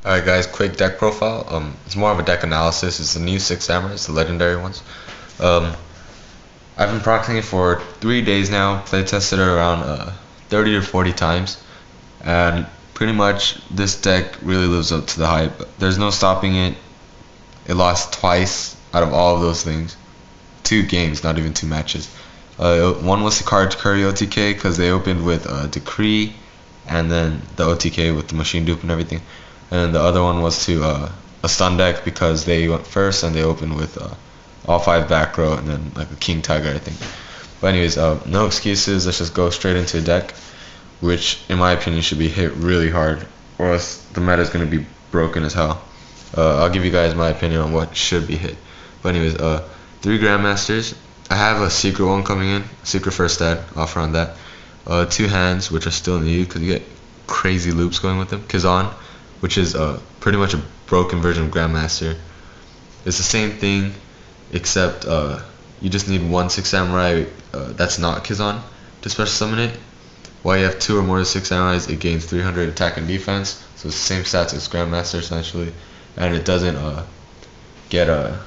Alright guys, quick deck profile. It's more of a deck analysis. It's the new 6 samurais, the legendary ones. Um, I've been practicing it for 3 days now, play tested it around 30 to 40 times, and pretty much this deck really lives up to the hype. There's no stopping it. It lost twice out of all of those things. 2 games, not even 2 matches. One was the card Curry OTK because they opened with Decree, and then the OTK with the machine dupe and everything. And the other one was to a stun deck because they went first and they opened with all 5 back row and then like a king tiger, I think. But anyways, no excuses. Let's just go straight into a deck, which in my opinion should be hit really hard, or else the meta is going to be broken as hell. I'll give you guys my opinion on what should be hit. But anyways, 3 Grandmasters. I have a secret one coming in, secret first dad, offer on that. 2 hands, which are still needed because you get crazy loops going with them. Kizan, which is pretty much a broken version of Grandmaster. It's the same thing, except you just need 1 6 samurai that's not Kizan to special summon it. While you have 2 or more of 6 samurais, it gains 300 attack and defense, so it's the same stats as Grandmaster essentially, and it doesn't get a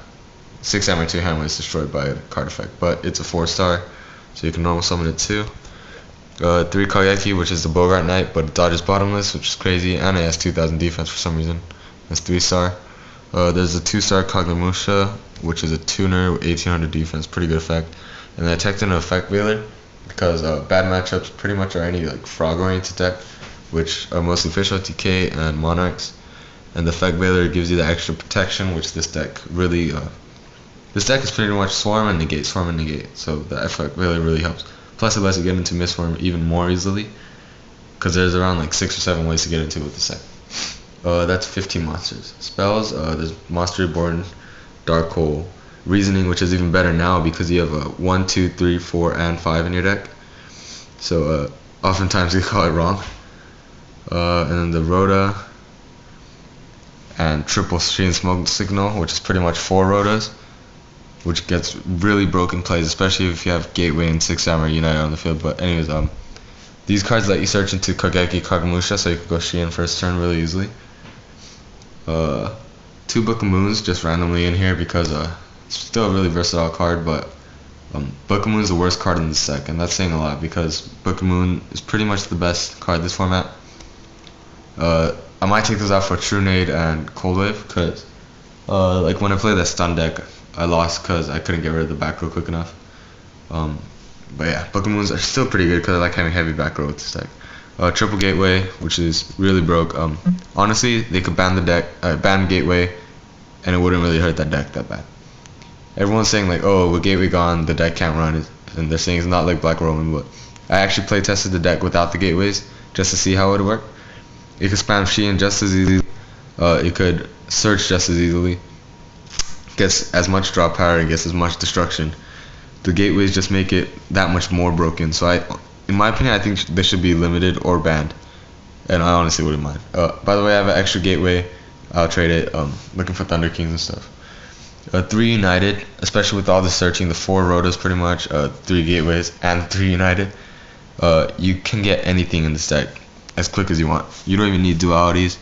6 samurai 2 hand when it's destroyed by a card effect, but it's a 4-star, so you can normal summon it too. 3 Kageki, which is the Bogart Knight, but it dodges bottomless, which is crazy, and it has 2000 defense for some reason. That's 3-star. There's a 2-star Kaglemusha, which is a tuner with 1800 defense, pretty good effect. And then I teched in an effect veiler because bad matchups pretty much are any like frog oriented deck, which are mostly fish OTK and monarchs. And the effect veiler gives you the extra protection, which this deck really this deck is pretty much swarm and negate, so the effect veiler really helps. Plus it lets you get into misform even more easily, because there's around like 6 or 7 ways to get into it with the set. That's 15 monsters. Spells, there's Monster Reborn, Dark Hole, Reasoning, which is even better now because you have 1, 2, 3, 4, and 5 in your deck. So oftentimes we call it wrong. And then the Rhoda and triple Shien Smoke Signal, which is pretty much 4 Rhodas, which gets really broken plays, especially if you have Gateway and 6 Samurai United on the field. But anyways, these cards let you search into Kageki Kagamusha, so you can go Shien first turn really easily. 2 Book of Moons just randomly in here because it's still a really versatile card, but Book of Moon is the worst card in this deck, and that's saying a lot because Book of Moon is pretty much the best card in this format. I might take this out for True Nade and Cold Wave because like when I played that stun deck, I lost because I couldn't get rid of the back row quick enough. But yeah, Book of Moons are still pretty good because I like having heavy back row with this deck. Triple Gateway, which is really broke. Honestly, they could ban the deck, ban Gateway, and it wouldn't really hurt that deck that bad. Everyone's saying like, oh, with Gateway gone, the deck can't run, and they're saying it's not like Black Roman, but I actually play tested the deck without the Gateways just to see how it would work. You could spam Shien just as easily. You could search just as easily. Gets as much draw power and gets as much destruction. The gateways just make it that much more broken. So in my opinion, I think they should be limited or banned, and I honestly wouldn't mind. By the way, I have an extra gateway. I'll trade it. Looking for Thunder Kings and stuff. 3 United, especially with all the searching, the 4 Rhodas pretty much, 3 gateways and 3 United. You can get anything in this deck as quick as you want. You don't even need dualities.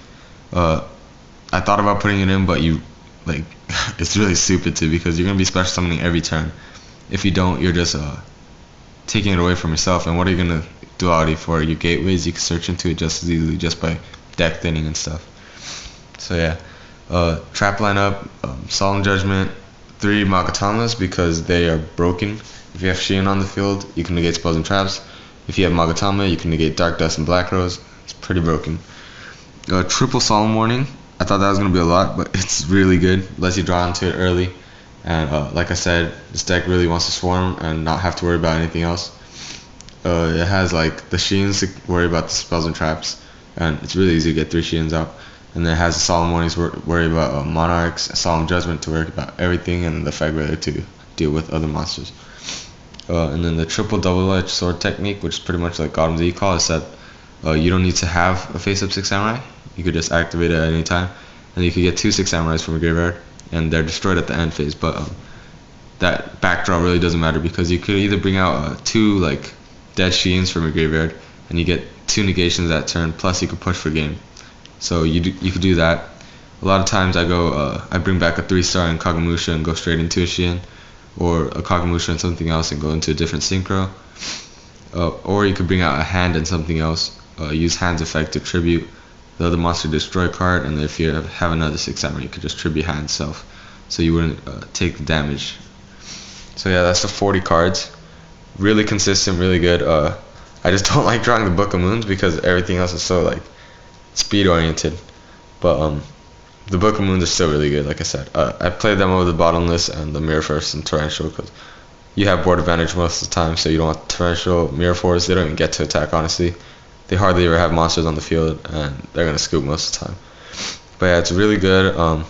I thought about putting it in, but it's really stupid too because you're gonna be special summoning every turn. If you don't, you're just taking it away from yourself. And what are you gonna duality for? Your gateways, you can search into it just as easily just by deck thinning and stuff. So yeah, trap lineup, Solemn Judgment, 3 Magatamas because they are broken. If you have Shien on the field, you can negate spells and traps. If you have Magatama, you can negate Dark Dust and Black Rose. It's pretty broken. Triple Solemn Warning. I thought that was going to be a lot, but it's really good. Lets you draw into it early. And like I said, this deck really wants to swarm and not have to worry about anything else. It has like the Shiens to worry about the spells and traps, and it's really easy to get 3 Shiens out. And then it has the Solemn Warnings to worry about Monarchs, Solemn Judgment to worry about everything, and the Effect Veiler to deal with other monsters. And then the triple double-edged sword technique, which is pretty much like God's E-Call, is that you don't need to have a face-up 6 samurai. You could just activate it at any time, and you could get 2 6 samurais from a graveyard, and they're destroyed at the end phase. But that backdraw really doesn't matter because you could either bring out 2 like dead Shiens from a graveyard, and you get 2 negations that turn. Plus, you could push for game. So you could do that. A lot of times I bring back a 3-star in Kagemusha and go straight into a Shien, or a Kagemusha and something else and go into a different synchro. Or you could bring out a hand and something else. Use hand's effect to tribute the other monster destroy card, and if you have another 6 armor, you could just tribute hand itself, so you wouldn't take the damage. So yeah, that's the 40 cards. Really consistent, really good. I just don't like drawing the Book of Moons because everything else is so like speed oriented. But the Book of Moons are still really good. Like I said, I played them over the Bottomless and the Mirror Force and Torrential because you have board advantage most of the time, so you don't want Torrential, Mirror Force. They don't even get to attack, honestly. They hardly ever have monsters on the field, and they're gonna scoop most of the time. But yeah, it's really good.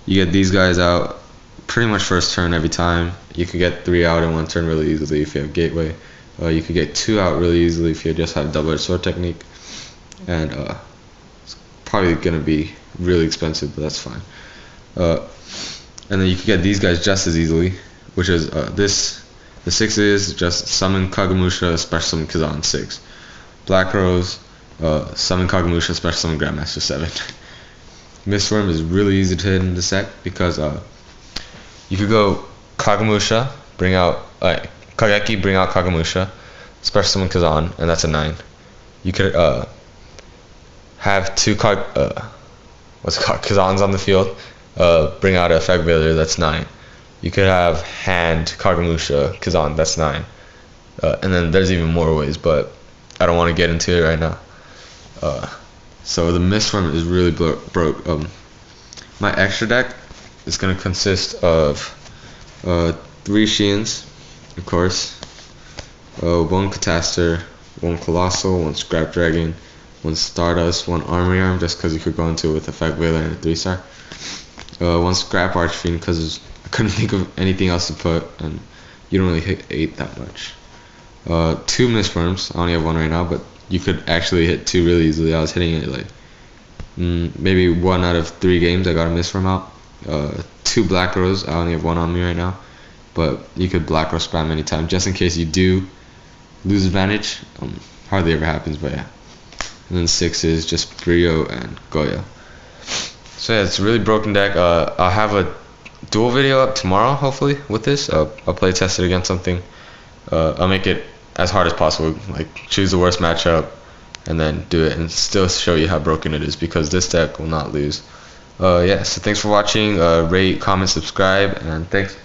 You get these guys out pretty much first turn every time. You could get 3 out in 1 turn really easily if you have Gateway. You could get 2 out really easily if you just have Double-Edged Sword technique. And it's probably gonna be really expensive, but that's fine. And then you could get these guys just as easily, which is the 6 is just summon Kagemusha, special summon Kizan 6. Black Rose, summon Kagemusha, special summon Grandmaster 7. Mistworm is really easy to hit in this deck because you could go Kagemusha, bring out Kageki, bring out Kagemusha, special summon Kizan, and that's a 9. You could have 2 Kizans on the field, bring out a Effect Veiler, that's 9. You could have hand Kagemusha Kizan, that's 9. And then there's even more ways, but I don't want to get into it right now. So the Mistworm is really broke. My extra deck is going to consist of 3 Shiens, of course, 1 Catastor, 1 Colossal, 1 Scrap Dragon, 1 Stardust, 1 Armory Arm, just because you could go into it with Effect Veiler and a 3-star. 1 Scrap Archfiend, because I couldn't think of anything else to put, and you don't really hit 8 that much. 2 Mistworms, I only have 1 right now, but you could actually hit 2 really easily. I was hitting it like maybe 1 out of 3 games I got a Mistworm out. 2 Black Rose, I only have 1 on me right now, but you could Black Rose spam anytime, just in case you do lose advantage. Hardly ever happens, but yeah. And then 6 is just Brio and Goya. So yeah, it's a really broken deck. I'll have a duel video up tomorrow, hopefully, with this. I'll play test it against something. I'll make it as hard as possible, like choose the worst matchup and then do it and still show you how broken it is, because this deck will not lose. Yeah, so thanks for watching. Rate, comment, subscribe, and thanks.